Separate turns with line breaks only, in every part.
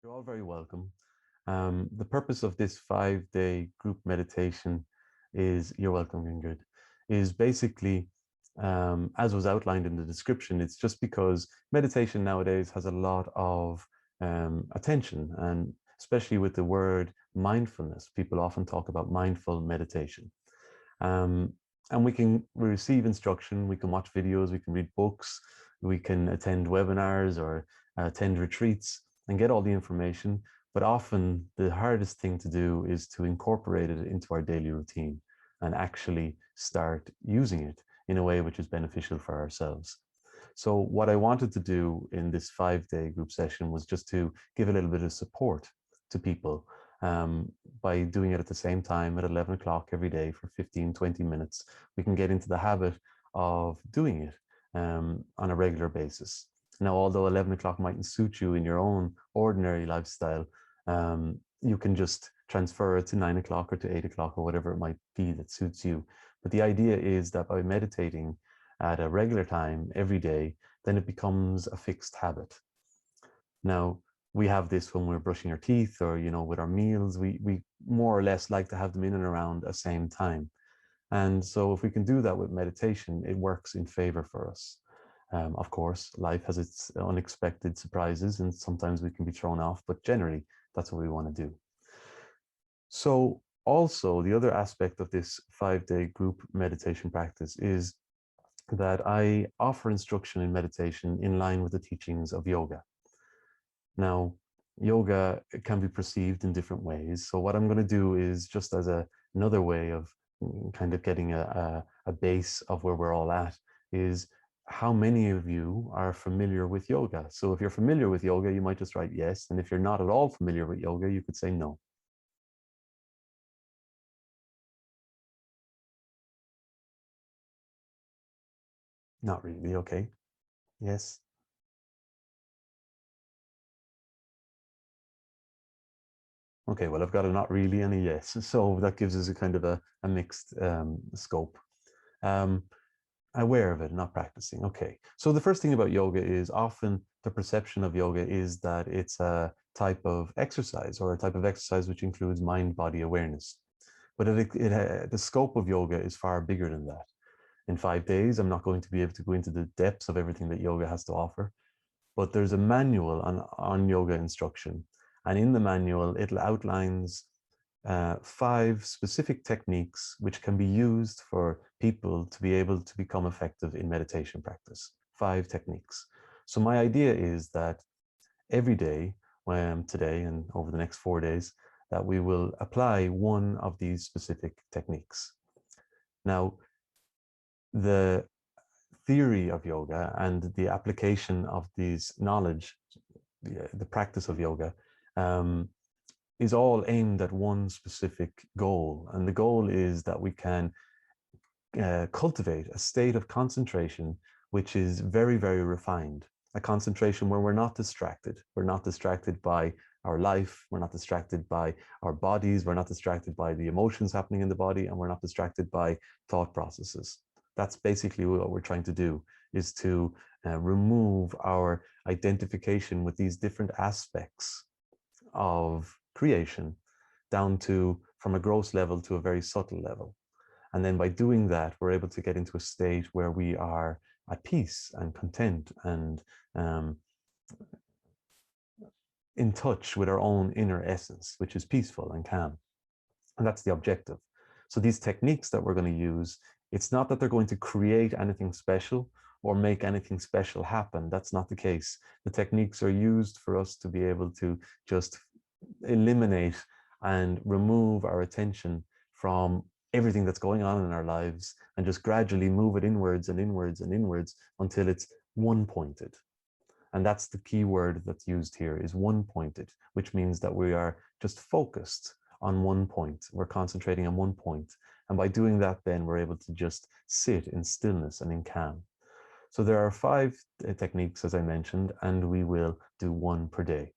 You're all very welcome. The purpose of this 5-day group meditation is, you're welcome and good, is basically, as was outlined in the description, it's just because meditation nowadays has a lot of attention, and especially with the word mindfulness, people often talk about mindful meditation. Um, and we receive instruction, we can watch videos, we can read books, we can attend webinars or attend retreats and get all the information. But often the hardest thing to do is to incorporate it into our daily routine and actually start using it in a way which is beneficial for ourselves. So what I wanted to do in this 5-day group session was just to give a little bit of support to people um, by doing it at the same time at 11 o'clock every day for 15-20 minutes. We can get into the habit of doing it on a regular basis. Now, although 11 o'clock mightn't suit you in your own ordinary lifestyle, you can just transfer it to 9 o'clock or to 8 o'clock or whatever it might be that suits you. But the idea is that by meditating at a regular time every day, then it becomes a fixed habit. Now, we have this when we're brushing our teeth or, with our meals, we more or less like to have them in and around the same time. And so if we can do that with meditation, it works in favor for us. Of course, life has its unexpected surprises and sometimes we can be thrown off, but generally that's what we want to do. So also the other aspect of this 5-day group meditation practice is that I offer instruction in meditation in line with the teachings of yoga. Now, yoga can be perceived in different ways. So what I'm going to do is just as another way of kind of getting a base of where we're all at is how many of you are familiar with yoga? So if you're familiar with yoga, you might just write yes. And if you're not at all familiar with yoga, you could say no. Not really. Okay. Yes. Okay. Well, I've got a not really and a yes. So that gives us a kind of a mixed scope. Um, Aware of it, not practicing. Okay. So the first thing about yoga is often the perception of yoga is that it's a type of exercise or a type of exercise which includes mind-body awareness. But the scope of yoga is far bigger than that. In 5 days, I'm not going to be able to go into the depths of everything that yoga has to offer, but there's a manual on yoga instruction. And in the manual, it outlines 5 specific techniques which can be used for people to be able to become effective in meditation practice. 5 techniques. So my idea is that every day, today and over the next 4 days, that we will apply one of these specific techniques. Now, the theory of yoga and the application of these knowledge, the practice of yoga, is all aimed at one specific goal. And the goal is that we can cultivate a state of concentration which is very, very refined. A concentration where we're not distracted. We're not distracted by our life. We're not distracted by our bodies. We're not distracted by the emotions happening in the body. And we're not distracted by thought processes. That's basically what we're trying to do, is to remove our identification with these different aspects of creation down to from a gross level to a very subtle level. And then by doing that, we're able to get into a state where we are at peace and content and in touch with our own inner essence, which is peaceful and calm. And that's the objective. So these techniques that we're going to use, it's not that they're going to create anything special or make anything special happen. That's not the case. The techniques are used for us to be able to just eliminate and remove our attention from everything that's going on in our lives and just gradually move it inwards and inwards and inwards until it's one pointed. And that's the key word that's used here, is one pointed, which means that we are just focused on one point. We're concentrating on one point. And by doing that, then we're able to just sit in stillness and in calm. So there are 5 techniques, as I mentioned, and we will do one per day.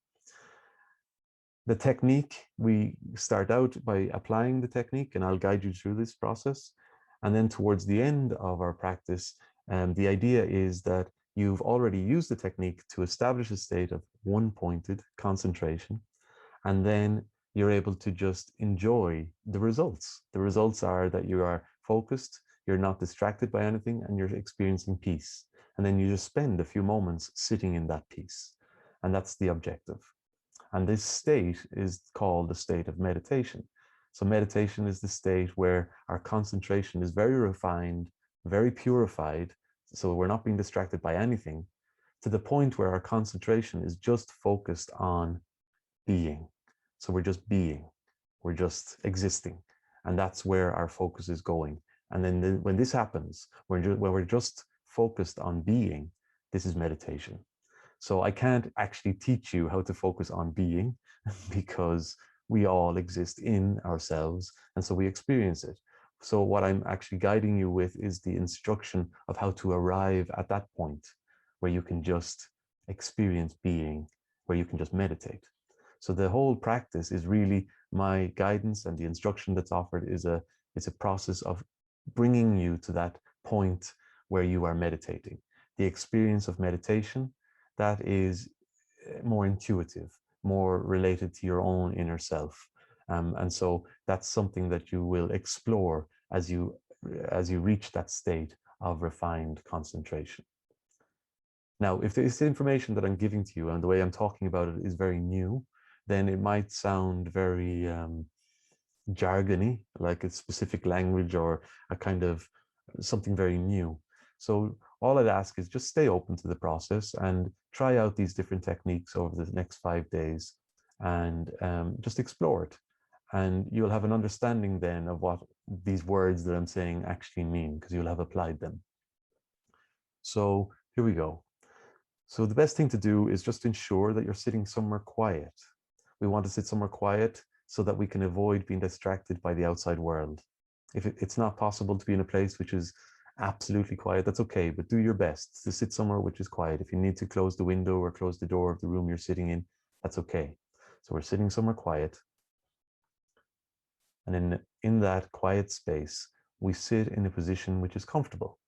The technique, we start out by applying the technique, and I'll guide you through this process. And then towards the end of our practice, the idea is that you've already used the technique to establish a state of one-pointed concentration, and then you're able to just enjoy the results. The results are that you are focused, you're not distracted by anything, and you're experiencing peace. And then you just spend a few moments sitting in that peace. And that's the objective. And this state is called the state of meditation. So meditation is the state where our concentration is very refined, very purified. So we're not being distracted by anything, to the point where our concentration is just focused on being. So we're just being, we're just existing. And that's where our focus is going. And then when this happens, when we're just focused on being, this is meditation. So I can't actually teach you how to focus on being because we all exist in ourselves, and so we experience it. So what I'm actually guiding you with is the instruction of how to arrive at that point where you can just experience being, where you can just meditate. So the whole practice is really my guidance, and the instruction that's offered is it's a process of bringing you to that point where you are meditating. The experience of meditation that is more intuitive, more related to your own inner self. And so that's something that you will explore as you reach that state of refined concentration. Now, if this information that I'm giving to you and the way I'm talking about it is very new, then it might sound very jargony, like a specific language or a kind of something very new. So all I'd ask is just stay open to the process and try out these different techniques over the next 5 days, and just explore it. And you'll have an understanding then of what these words that I'm saying actually mean, because you'll have applied them. So here we go. So the best thing to do is just ensure that you're sitting somewhere quiet. We want to sit somewhere quiet so that we can avoid being distracted by the outside world. If it's not possible to be in a place which is absolutely quiet, that's okay, but do your best to sit somewhere which is quiet. If you need to close the window or close the door of the room you're sitting in, that's okay. So we're sitting somewhere quiet. And in that quiet space, we sit in a position which is comfortable.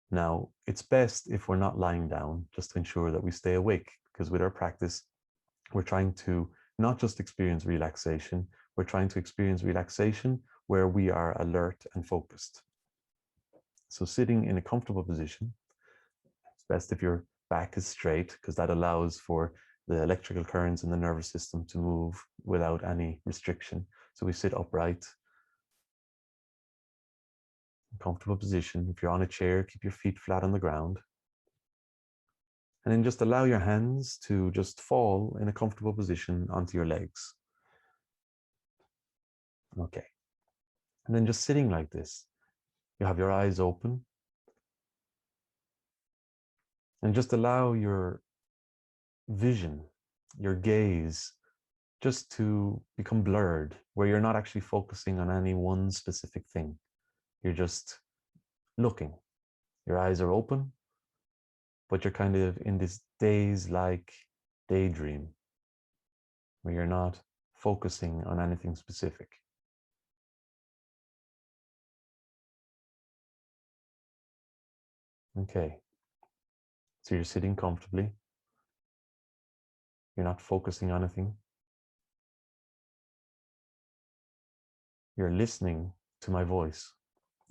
Now, it's best if we're not lying down, just to ensure that we stay awake, because with our practice, we're trying to not just experience relaxation, we're trying to experience relaxation where we are alert and focused. So sitting in a comfortable position, it's best if your back is straight, because that allows for the electrical currents in the nervous system to move without any restriction. So we sit upright, comfortable position. If you're on a chair, keep your feet flat on the ground. And then just allow your hands to just fall in a comfortable position onto your legs. Okay. And then just sitting like this, you have your eyes open. And just allow your vision, your gaze, just to become blurred, where you're not actually focusing on any one specific thing. You're just looking. Your eyes are open, but you're kind of in this daze-like daydream, where you're not focusing on anything specific. Okay. So you're sitting comfortably. You're not focusing on anything. You're listening to my voice,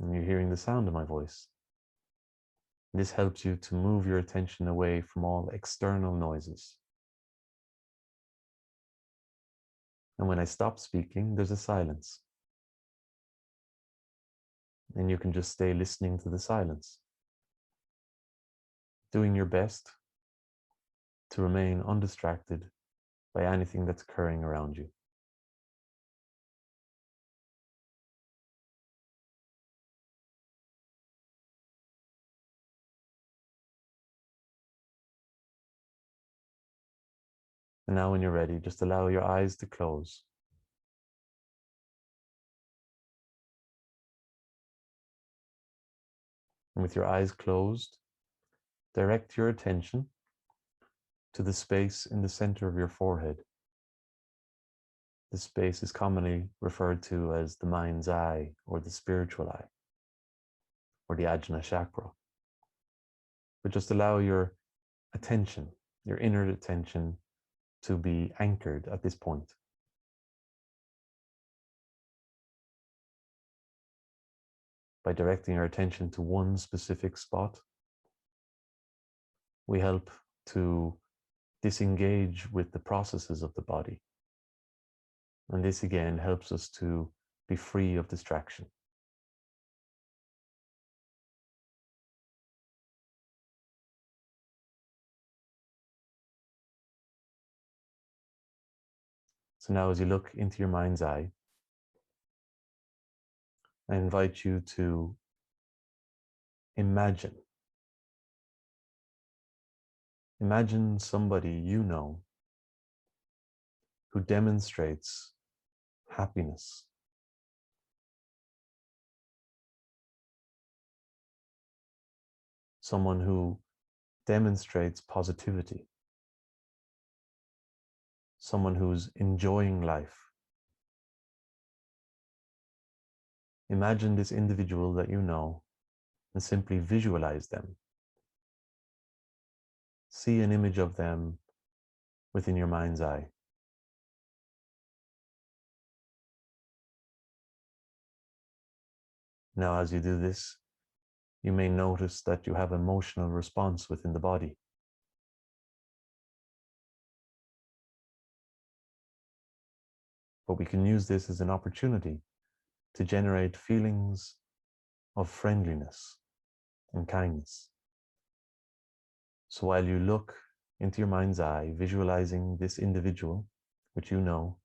and you're hearing the sound of my voice. This helps you to move your attention away from all external noises. And when I stop speaking, there's a silence. And you can just stay listening to the silence, doing your best to remain undistracted by anything that's occurring around you. And now when you're ready, just allow your eyes to close. And with your eyes closed, direct your attention to the space in the center of your forehead. This space is commonly referred to as the mind's eye, or the spiritual eye, or the Ajna chakra. but just allow your attention, your inner attention, to be anchored at this point. By directing our attention to one specific spot, we help to disengage with the processes of the body. And this again helps us to be free of distraction. So now as you look into your mind's eye, I invite you to imagine somebody you know who demonstrates happiness, someone who demonstrates positivity, someone who's enjoying life. Imagine this individual that you know and simply visualize them. See an image of them within your mind's eye. Now, as you do this, you may notice that you have emotional response within the body. But we can use this as an opportunity to generate feelings of friendliness and kindness. So while you look into your mind's eye, visualizing this individual, which you know,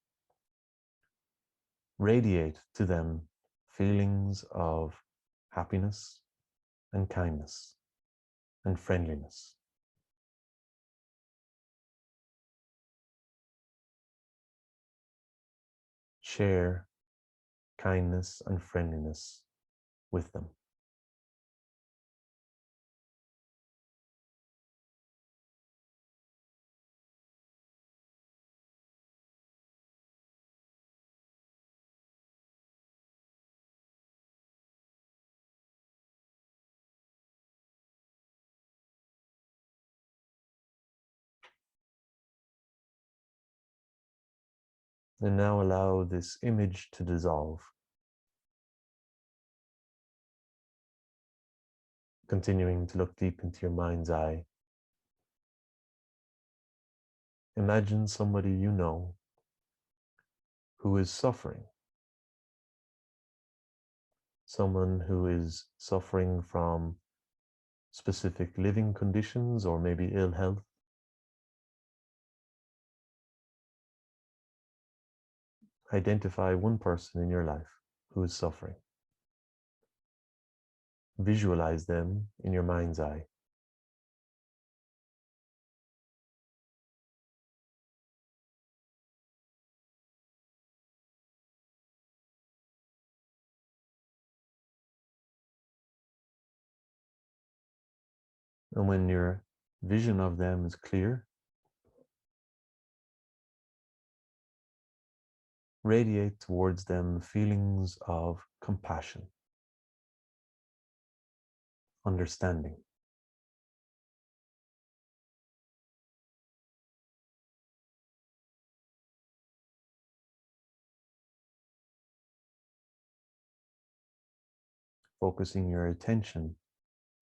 radiate to them feelings of happiness and kindness and friendliness. Share kindness and friendliness with them. And now allow this image to dissolve. Continuing to look deep into your mind's eye. Imagine somebody you know who is suffering. Someone who is suffering from specific living conditions or maybe ill health. Identify one person in your life who is suffering. Visualize them in your mind's eye. And when your vision of them is clear, radiate towards them feelings of compassion, understanding. Focusing your attention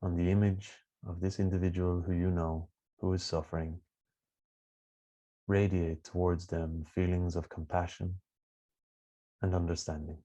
on the image of this individual who you know who is suffering. Radiate towards them feelings of compassion and understanding.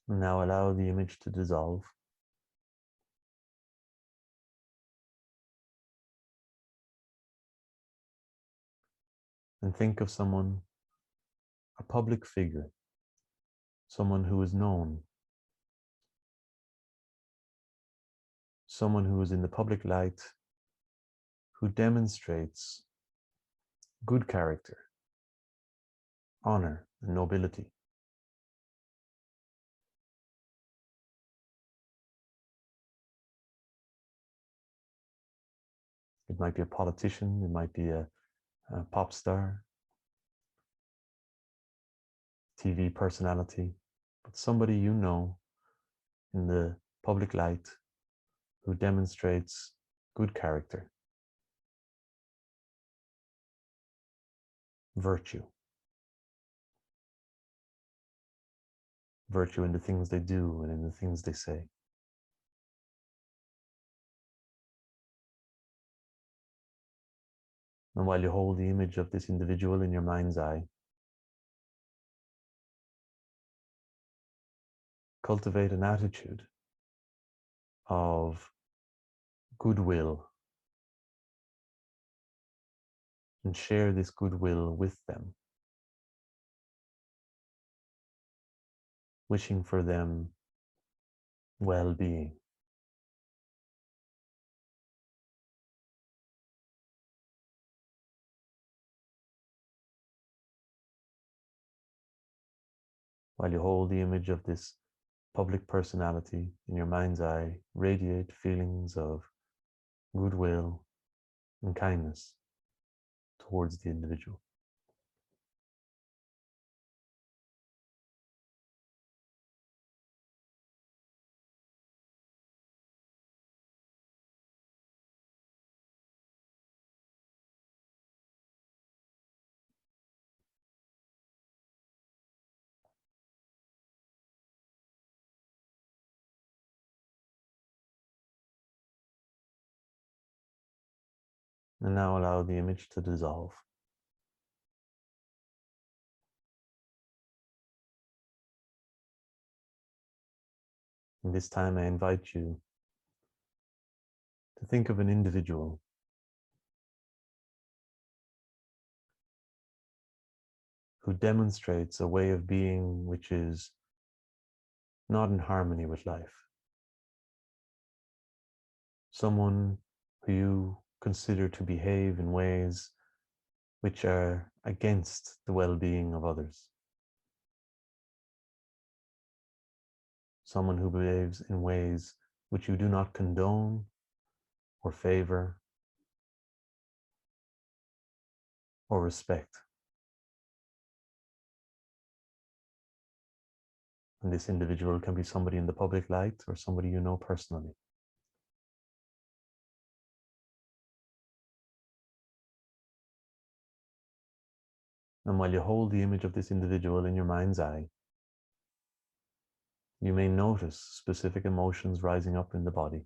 Now allow the image to dissolve. And think of someone, a public figure, someone who is known, someone who is in the public light, who demonstrates good character, honor, and nobility. It might be a politician, it might be a pop star, TV personality, but somebody you know in the public light who demonstrates good character, virtue, virtue in the things they do and in the things they say. And while you hold the image of this individual in your mind's eye, cultivate an attitude of goodwill and share this goodwill with them, wishing for them well-being. While you hold the image of this public personality in your mind's eye, radiate feelings of goodwill and kindness towards the individual. And now allow the image to dissolve. And this time I invite you to think of an individual who demonstrates a way of being which is not in harmony with life. Someone who you consider to behave in ways which are against the well-being of others. Someone who behaves in ways which you do not condone or favor or respect. And this individual can be somebody in the public light or somebody you know personally. And while you hold the image of this individual in your mind's eye, you may notice specific emotions rising up in the body.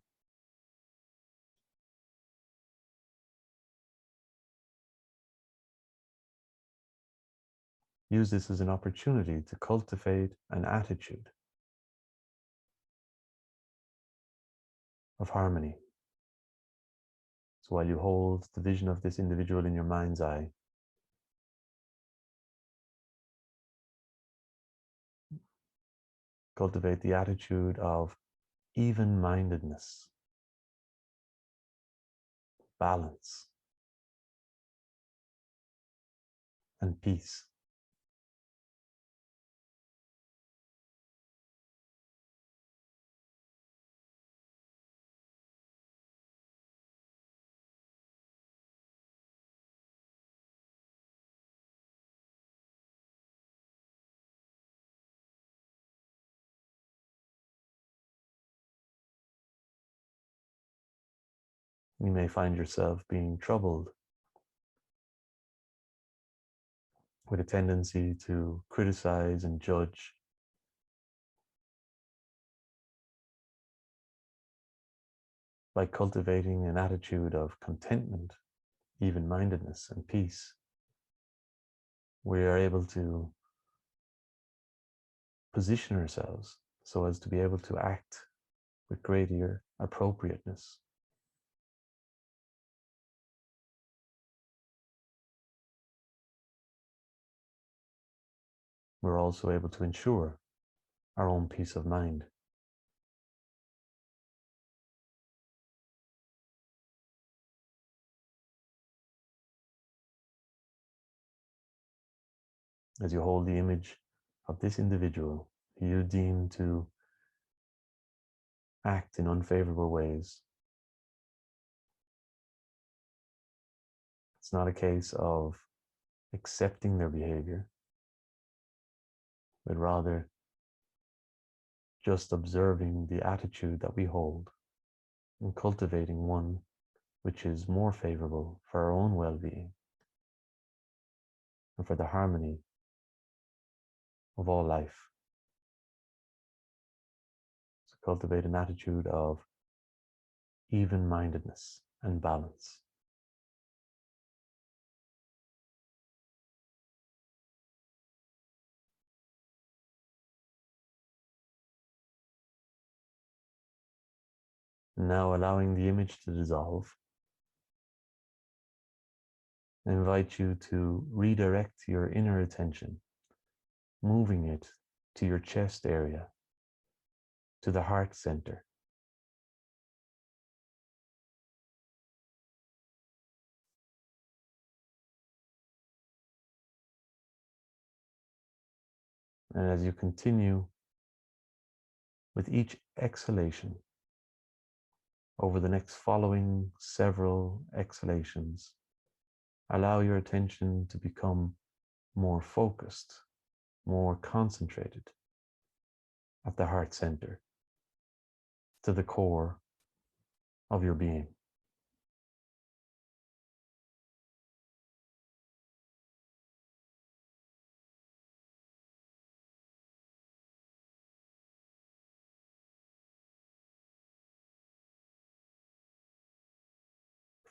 Use this as an opportunity to cultivate an attitude of harmony. So while you hold the vision of this individual in your mind's eye, cultivate the attitude of even-mindedness, balance, and peace. You may find yourself being troubled with a tendency to criticize and judge. By cultivating an attitude of contentment, even-mindedness, and peace, we are able to position ourselves so as to be able to act with greater appropriateness. We're also able to ensure our own peace of mind. as you hold the image of this individual who you deem to act in unfavorable ways. It's not a case of accepting their behavior, but rather just observing the attitude that we hold and cultivating one which is more favorable for our own well-being and for the harmony of all life. So cultivate an attitude of even-mindedness and balance. Now allowing the image to dissolve, I invite you to redirect your inner attention, moving it to your chest area, to the heart center. And as you continue with each exhalation, over the next following several exhalations, allow your attention to become more focused, more concentrated at the heart center, to the core of your being.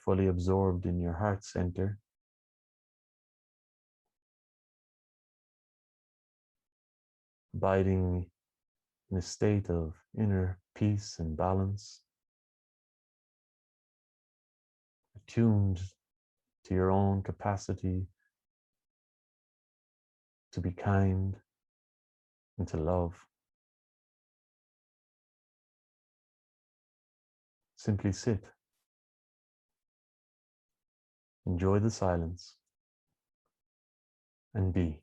Fully absorbed in your heart center, abiding in a state of inner peace and balance, attuned to your own capacity to be kind and to love. Simply sit, enjoy the silence, and be.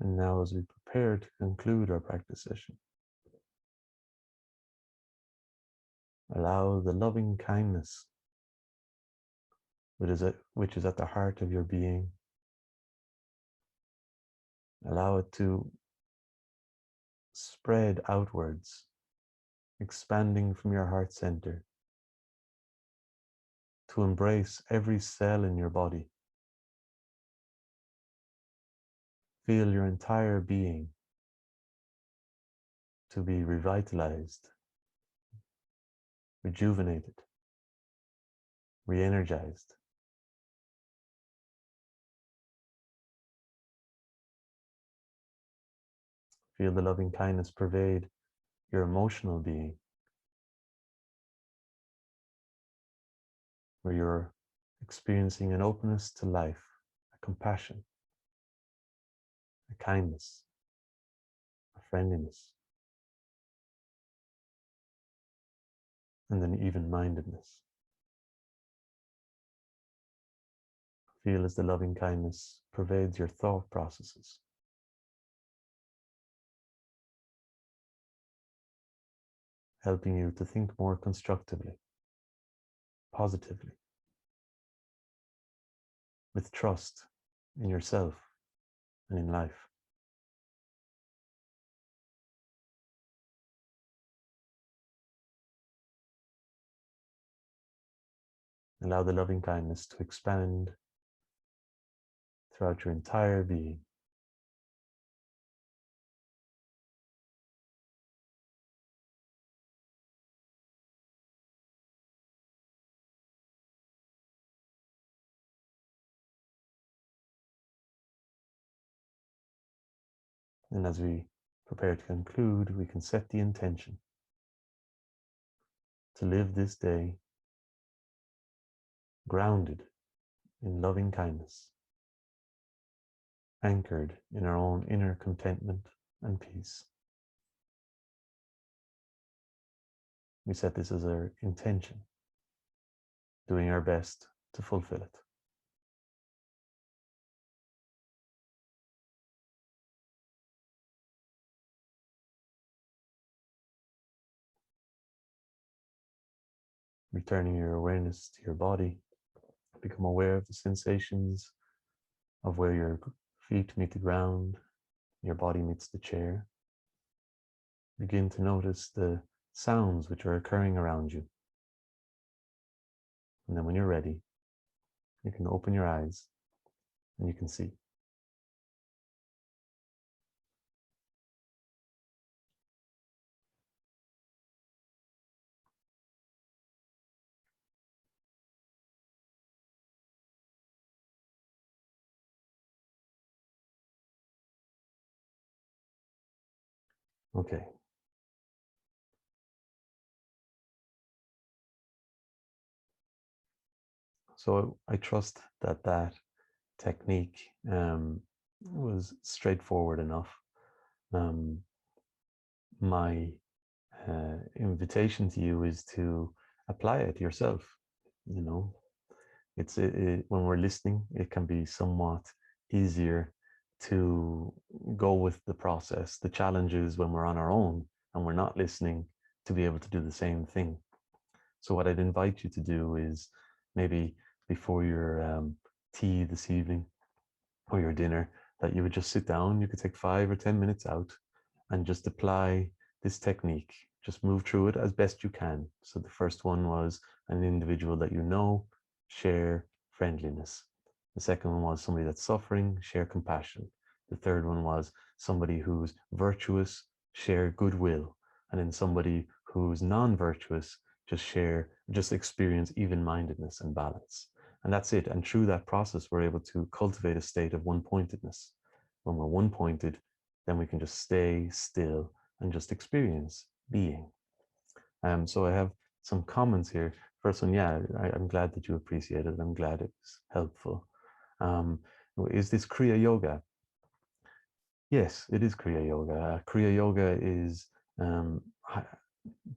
And now, as we prepare to conclude our practice session, allow the loving kindness which is at the heart of your being, allow it to spread outwards, expanding from your heart center to embrace every cell in your body. Feel your entire being to be revitalized, rejuvenated, re-energized. Feel the loving kindness pervade your emotional being, where you're experiencing an openness to life, a compassion, a kindness, a friendliness, and an even-mindedness. Feel as the loving kindness pervades your thought processes, helping you to think more constructively, positively, with trust in yourself and in life. Allow the loving kindness to expand throughout your entire being. And as we prepare to conclude, we can set the intention to live this day grounded in loving kindness, anchored in our own inner contentment and peace. We set this as our intention, doing our best to fulfill it. Returning your awareness to your body, become aware of the sensations of where your feet meet the ground, your body meets the chair. Begin to notice the sounds which are occurring around you. And then when you're ready, you can open your eyes and you can see. Okay. So I trust that that technique was straightforward enough. My invitation to you is to apply it yourself. You know, when we're listening, it can be somewhat easier to go with the process. The challenge is when we're on our own and we're not listening to be able to do the same thing. So what I'd invite you to do is maybe before your tea this evening or your dinner, that you would just sit down. You could take 5 or 10 minutes out and just apply this technique. Just move through it as best you can. So the first one was an individual that you know, share friendliness. The second one was somebody that's suffering, share compassion. The third one was somebody who's virtuous, share goodwill. And then somebody who's non-virtuous, just experience even-mindedness and balance. And that's it. And through that process, we're able to cultivate a state of one-pointedness. When we're one-pointed, then we can just stay still and just experience being. So I have some comments here. First one, yeah, I'm glad that you appreciate it. I'm glad it was helpful. Is this Kriya Yoga? Yes, it is Kriya Yoga. Kriya Yoga is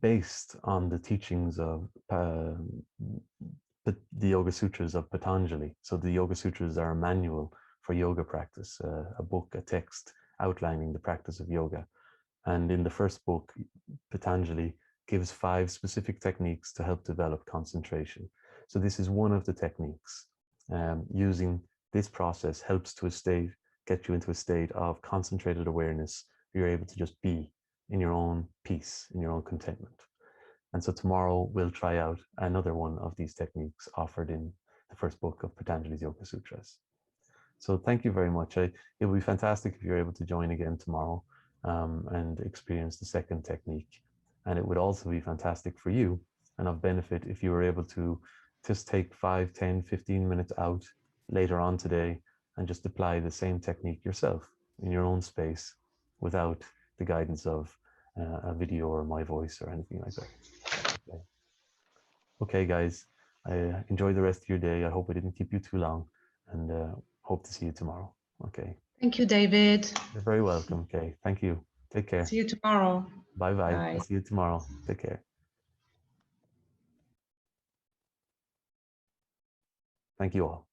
based on the teachings of the Yoga Sutras of Patanjali. So the Yoga Sutras are a manual for yoga practice, a book, a text outlining the practice of yoga. And in the first book, Patanjali gives 5 specific techniques to help develop concentration. So this is one of the techniques. Using this process helps to get you into a state of concentrated awareness. You're able to just be in your own peace, in your own contentment. And so tomorrow we'll try out another one of these techniques offered in the first book of Patanjali's Yoga Sutras. So thank you very much. It would be fantastic if you're able to join again tomorrow and experience the second technique. And it would also be fantastic for you and of benefit if you were able to just take 5, 10, 15 minutes out later on today and just apply the same technique yourself in your own space without the guidance of a video or my voice or anything like that. Okay, okay guys, enjoy the rest of your day. I hope I didn't keep you too long, and hope to see you tomorrow. Okay.
Thank you, David.
You're very welcome. Okay. Thank you. Take care.
See you tomorrow.
Bye-bye.
Bye.
I'll see you tomorrow. Take care. Thank you all.